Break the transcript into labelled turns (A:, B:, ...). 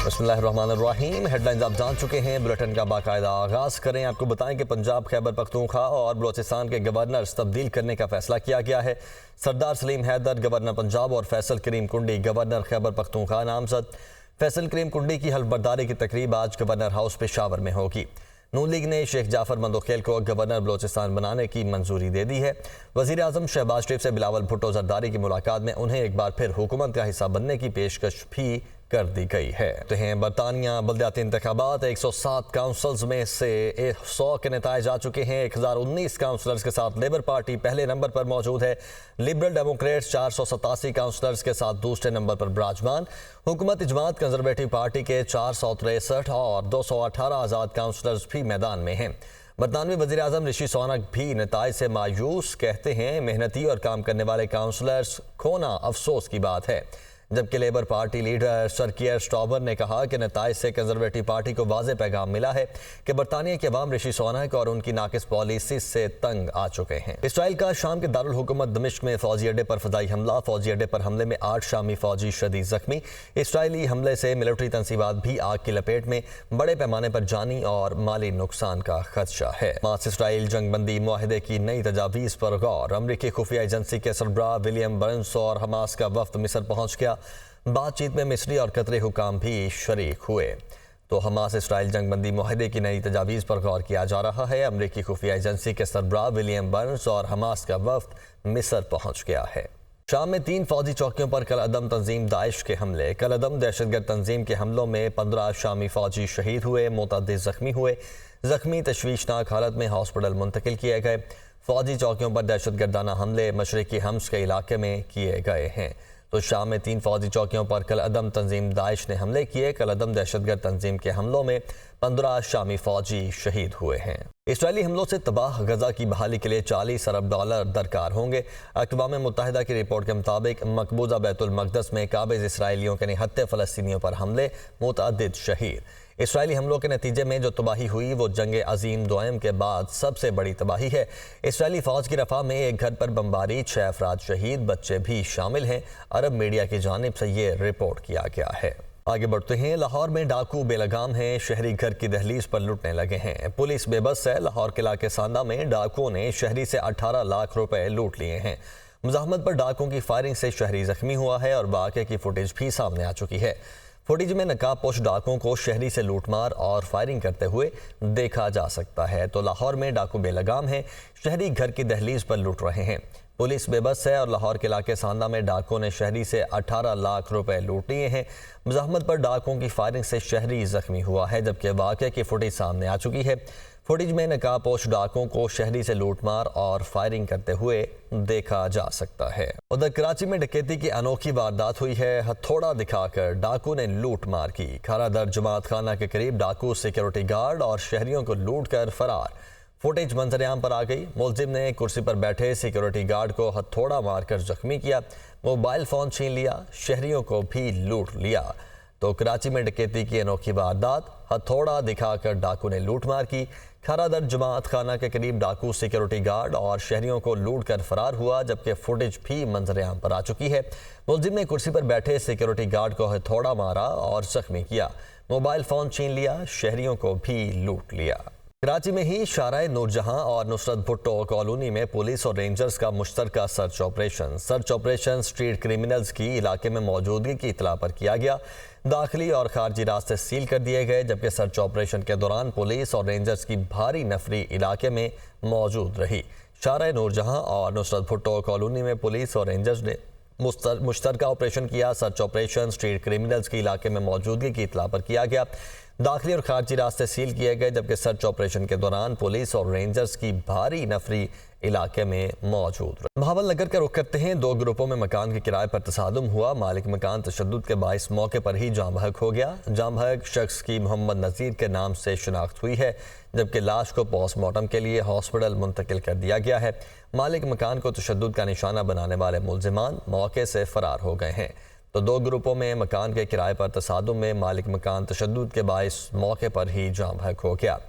A: بسم اللہ الرحمن الرحیم۔ ہیڈ لائنز آپ جان چکے ہیں، بلیٹن کا باقاعدہ آغاز کریں۔ آپ کو بتائیں کہ پنجاب، خیبر پختونخوا اور بلوچستان کے گورنرز تبدیل کرنے کا فیصلہ کیا گیا ہے۔ سردار سلیم حیدر گورنر پنجاب اور فیصل کریم کنڈی گورنر خیبر پختونخوا نامزد۔ فیصل کریم کنڈی کی حلف برداری کی تقریب آج گورنر ہاؤس پشاور میں ہوگی۔ نون لیگ نے شیخ جعفر مندوخیل کو گورنر بلوچستان بنانے کی منظوری دے دی ہے۔ وزیر اعظم شہباز شریف سے بلاول بھٹو زرداری کی ملاقات میں انہیں ایک بار پھر حکومت کا حصہ بننے کی پیشکش بھی کر دی گئی ہے۔ برطانیہ بلدیاتی انتخابات 107 کاؤنسلز میں سے 100 کے نتائج آ چکے ہیں۔ 1019 کاؤنسلرز کے ساتھ لیبر پارٹی پہلے نمبر پر موجود ہے۔ لبرل ڈیموکریٹس 487 کاؤنسلرز کے ساتھ دوسرے نمبر پر براجمان۔ حکومت جماعت کنزرویٹو پارٹی کے 463 اور 218 آزاد کاؤنسلرز بھی میدان میں ہیں۔ برطانوی وزیر اعظم رشی سونک بھی نتائج سے مایوس، کہتے ہیں محنتی اور کام کرنے والے کاؤنسلرز کھونا افسوس کی بات ہے۔ جبکہ لیبر پارٹی لیڈر سر کیئر سٹارمر نے کہا کہ نتائج سے کنزرویٹو پارٹی کو واضح پیغام ملا ہے کہ برطانیہ کے عوام رشی سونک اور ان کی ناقص پالیسی سے تنگ آ چکے ہیں۔ اسرائیل کا شام کے دارالحکومت دمشق میں فوجی اڈے پر فضائی حملہ۔ فوجی اڈے پر حملے میں 8 شامی فوجی شدید زخمی۔ اسرائیلی حملے سے ملٹری تنصیبات بھی آگ کی لپیٹ میں، بڑے پیمانے پر جانی اور مالی نقصان کا خدشہ ہے۔ حماس اسرائیل جنگ بندی معاہدے کی نئی تجاویز پر غور۔ امریکی خفیہ ایجنسی کے سربراہ ولیم برنس اور حماس کا وفد مصر پہنچ گیا۔ بات چیت میں مصری اور قطری حکام بھی شریک ہوئے۔ تو حماس اسرائیل جنگ بندی معاہدے کی نئی تجاویز پر غور کیا جا رہا ہے۔ امریکی خفیہ ایجنسی کے سربراہ ولیم برنس اور حماس کا وفد مصر پہنچ گیا ہے۔ شام میں 3 فوجی چوکیوں پر کل عدم تنظیم داعش کے حملے۔ کل عدم دہشت گرد تنظیم کے حملوں میں 15 شامی فوجی شہید ہوئے، متعدد زخمی ہوئے۔ زخمی تشویشناک حالت میں ہاسپٹل منتقل کیے گئے۔ فوجی چوکیوں پر دہشت گردانہ حملے مشرقی حمص کے علاقے میں کیے گئے ہیں۔ تو شام میں 3 فوجی چوکیوں پر کل عدم تنظیم داعش نے حملے کیے۔ کل عدم دہشت گرد تنظیم کے حملوں میں 15 شامی فوجی شہید ہوئے ہیں۔ اسرائیلی حملوں سے تباہ غزہ کی بحالی کے لیے $40 ارب درکار ہوں گے۔ اقوام متحدہ کی رپورٹ کے مطابق مقبوضہ بیت المقدس میں قابض اسرائیلیوں کے نہتے فلسطینیوں پر حملے، متعدد شہید۔ اسرائیلی حملوں کے نتیجے میں جو تباہی ہوئی وہ جنگ عظیم دوئم کے بعد سب سے بڑی تباہی ہے۔ اسرائیلی فوج کی رفح میں ایک گھر پر بمباری، 6 افراد شہید، بچے بھی شامل ہیں۔ عرب میڈیا کی جانب سے یہ رپورٹ کیا گیا ہے۔ آگے بڑھتے ہیں۔ لاہور میں ڈاکو بے لگام ہیں، شہری گھر کی دہلیز پر لٹنے لگے ہیں۔ پولیس بے بس ہے۔ لاہور کے علاقے ساندہ میں ڈاکوؤں نے شہری سے 18 لاکھ روپے لوٹ لیے ہیں۔ مزاحمت پر ڈاکوؤں کی فائرنگ سے شہری زخمی ہوا ہے اور واقعے کی فوٹیج بھی سامنے آ چکی ہے۔ فوٹیج میں نقاب پوش ڈاکوؤں کو شہری سے لوٹ مار اور فائرنگ کرتے ہوئے دیکھا جا سکتا ہے۔ تو لاہور میں ڈاکو بے لگام ہیں، شہری گھر کی دہلیز پر لوٹ رہے ہیں۔ پولیس بے بس ہے اور لاہور کے علاقے ساندہ میں ڈاکوؤں نے شہری سے 18 لاکھ روپے لوٹ لیے ہیں۔ مزاحمت پر ڈاکوؤں کی فائرنگ سے شہری زخمی ہوا ہے، جبکہ واقعے کی فوٹیج سامنے آ چکی ہے۔ فوٹیج میں نقاب پوش ڈاکوؤں کو شہری سے لوٹ مار اور فائرنگ کرتے ہوئے دیکھا جا سکتا ہے۔ ادھر کراچی میں ڈکیتی کی انوکھی واردات ہوئی ہے۔ ہتھوڑا دکھا کر ڈاکو نے لوٹ مار کی۔ کھارا در جماعت خانہ کے قریب ڈاکو سیکیورٹی گارڈ اور شہریوں کو لوٹ کر فرار۔ فوٹیج منظر عام پر آ گئی۔ ملزم نے کرسی پر بیٹھے سیکیورٹی گارڈ کو ہتھوڑا مار کر زخمی کیا، موبائل فون چھین لیا، شہریوں کو بھی لوٹ لیا۔ تو کراچی میں ڈکیتی کی انوکھی واردات، ہتھوڑا دکھا کر ڈاکو نے لوٹ مار کی۔ کھارا در جماعت خانہ کے قریب ڈاکو سیکیورٹی گارڈ اور شہریوں کو لوٹ کر فرار ہوا، جبکہ فوٹیج بھی منظر عام پر آ چکی ہے۔ ملزم نے کرسی پر بیٹھے سیکیورٹی گارڈ کو ہتھوڑا مارا اور زخمی کیا، موبائل فون چھین لیا، شہریوں کو بھی لوٹ لیا۔ کراچی میں ہی شارع نور جہاں اور نصرت بھٹو کالونی میں پولیس اور رینجرز کا مشترکہ سرچ آپریشن اسٹریٹ کرمنلز کی علاقے میں موجودگی کی اطلاع پر کیا گیا۔ داخلی اور خارجی راستے سیل کر دیے گئے، جبکہ سرچ آپریشن کے دوران پولیس اور رینجرز کی بھاری نفری علاقے میں موجود رہی۔ شارع نور جہاں اور نصرت بھٹو کالونی میں پولیس اور رینجرز نے مشترکہ آپریشن کیا۔ سرچ آپریشن اسٹریٹ کرمنلز کی علاقے میں موجودگی کی اطلاع پر کیا گیا۔ داخلی اور خارجی راستے سیل کیے گئے، جبکہ سرچ آپریشن کے دوران پولیس اور رینجرز کی بھاری نفری علاقے میں موجود رہی۔ بہاول نگر کا رخ کرتے ہیں۔ 2 گروپوں میں مکان کے کرائے پر تصادم ہوا۔ مالک مکان تشدد کے باعث موقع پر ہی جاں بحق ہو گیا۔ جاں بحق شخص کی محمد نذیر کے نام سے شناخت ہوئی ہے، جبکہ لاش کو پوسٹ مارٹم کے لیے ہاسپٹل منتقل کر دیا گیا ہے۔ مالک مکان کو تشدد کا نشانہ بنانے والے ملزمان موقع سے فرار ہو گئے ہیں۔ تو 2 گروپوں میں مکان کے کرائے پر تصادم میں مالک مکان تشدد کے باعث موقع پر ہی جاں بحق ہو گیا۔